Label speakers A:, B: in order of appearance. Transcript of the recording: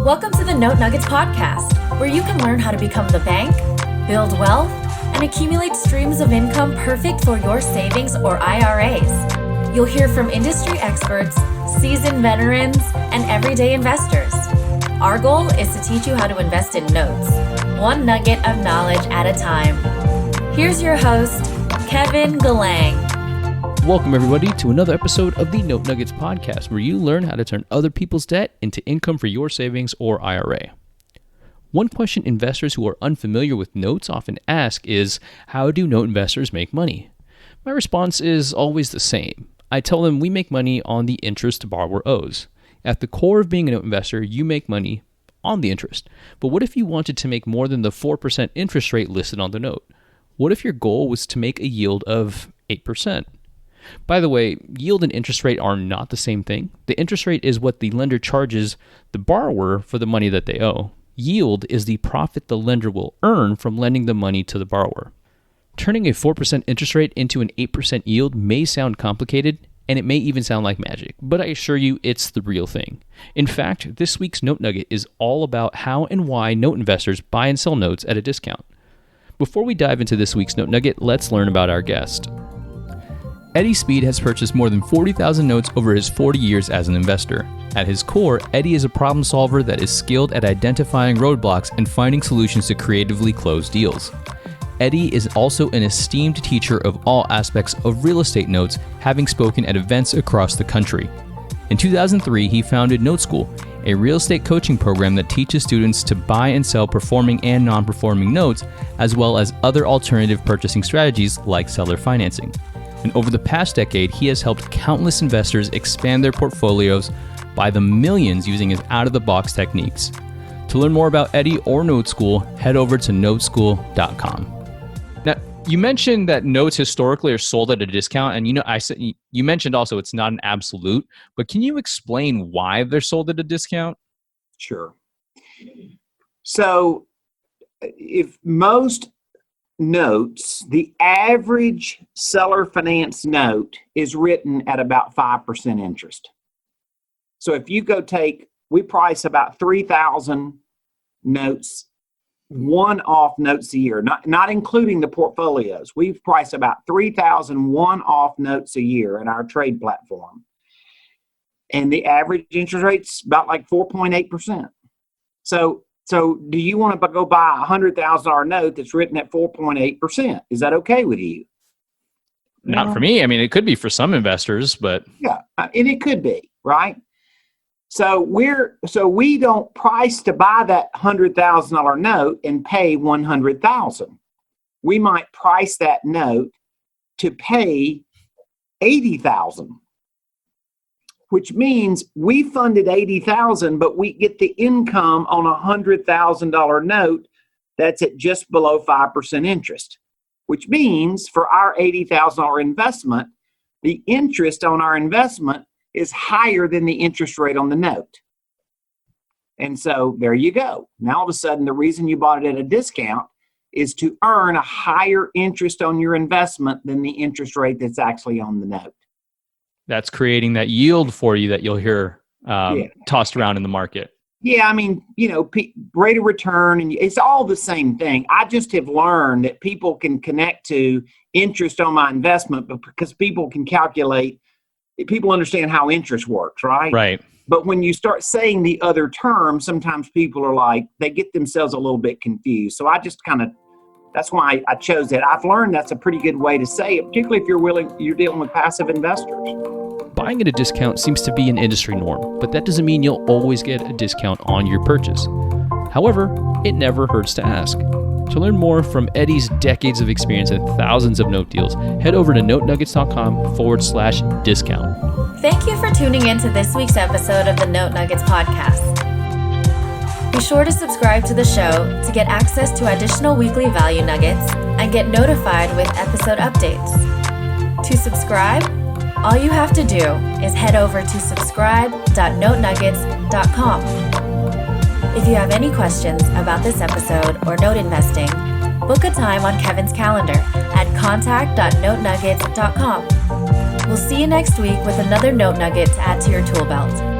A: Welcome to the Note Nuggets podcast, where you can learn how to become the bank, build wealth, and accumulate streams of income perfect for your savings or IRAs. You'll hear from industry experts, seasoned veterans, and everyday investors. Our goal is to teach you how to invest in notes, one nugget of knowledge at a time. Here's your host, Kevin Galang.
B: Welcome, everybody, to another episode of the Note Nuggets podcast, where you learn how to turn other people's debt into income for your savings or IRA. One question investors who are unfamiliar with notes often ask is, how do note investors make money? My response is always the same. I tell them we make money on the interest the borrower owes. At the core of being a note investor, you make money on the interest. But what if you wanted to make more than the 4% interest rate listed on the note? What if your goal was to make a yield of 8%? By the way, yield and interest rate are not the same thing. The interest rate is what the lender charges the borrower for the money that they owe. Yield is the profit the lender will earn from lending the money to the borrower. Turning a 4% interest rate into an 8% yield may sound complicated, and it may even sound like magic, but I assure you it's the real thing. In fact, this week's Note Nugget is all about how and why note investors buy and sell notes at a discount. Before we dive into this week's Note Nugget, let's learn about our guest. Eddie Speed has purchased more than 40,000 notes over his 40 years as an investor. At his core, Eddie is a problem solver that is skilled at identifying roadblocks and finding solutions to creatively close deals. Eddie is also an esteemed teacher of all aspects of real estate notes, having spoken at events across the country. In 2003, he founded Note School, a real estate coaching program that teaches students to buy and sell performing and non-performing notes, as well as other alternative purchasing strategies like seller financing. And over the past decade, he has helped countless investors expand their portfolios by the millions using his out-of-the-box techniques. To learn more about Eddie or Note School, head over to noteschool.com. Now, you mentioned that notes historically are sold at a discount, and you mentioned also it's not an absolute, but can you explain why they're sold at a discount?
C: Sure. So, if most notes, the average seller finance note is written at about 5% interest. So if you we price about 3,000 notes, one-off notes a year, not including the portfolios. We've priced about 3,000 one-off notes a year in our trade platform. And the average interest rate's about like 4.8%. So do you want to go buy a $100,000 note that's written at 4.8%? Is that okay with you?
B: Not for me. I mean, it could be for some investors, but
C: yeah, and it could be, right? So we don't price to buy that $100,000 note and pay $100,000. We might price that note to pay $80,000. Which means we funded $80,000, but we get the income on a $100,000 note that's at just below 5% interest. Which means for our $80,000 investment, the interest on our investment is higher than the interest rate on the note. And so there you go. Now all of a sudden, the reason you bought it at a discount is to earn a higher interest on your investment than the interest rate that's actually on the note.
B: That's creating that yield for you that you'll hear tossed around in the market.
C: Yeah, I mean, rate of return, and it's all the same thing. I just have learned that people can connect to interest on my investment because people understand how interest works, right?
B: Right.
C: But when you start saying the other term, sometimes people are like, they get themselves a little bit confused. So I just that's why I chose that. I've learned that's a pretty good way to say it, particularly if you're dealing with passive investors.
B: Buying at a discount seems to be an industry norm, but that doesn't mean you'll always get a discount on your purchase. However, it never hurts to ask. To learn more from Eddie's decades of experience and thousands of note deals, head over to notenuggets.com/discount.
A: Thank you for tuning in to this week's episode of the Note Nuggets podcast. Be sure to subscribe to the show to get access to additional weekly value nuggets and get notified with episode updates. To subscribe, all you have to do is head over to subscribe.notenuggets.com. If you have any questions about this episode or note investing, book a time on Kevin's calendar at contact.notenuggets.com. We'll see you next week with another note nugget to add to your tool belt.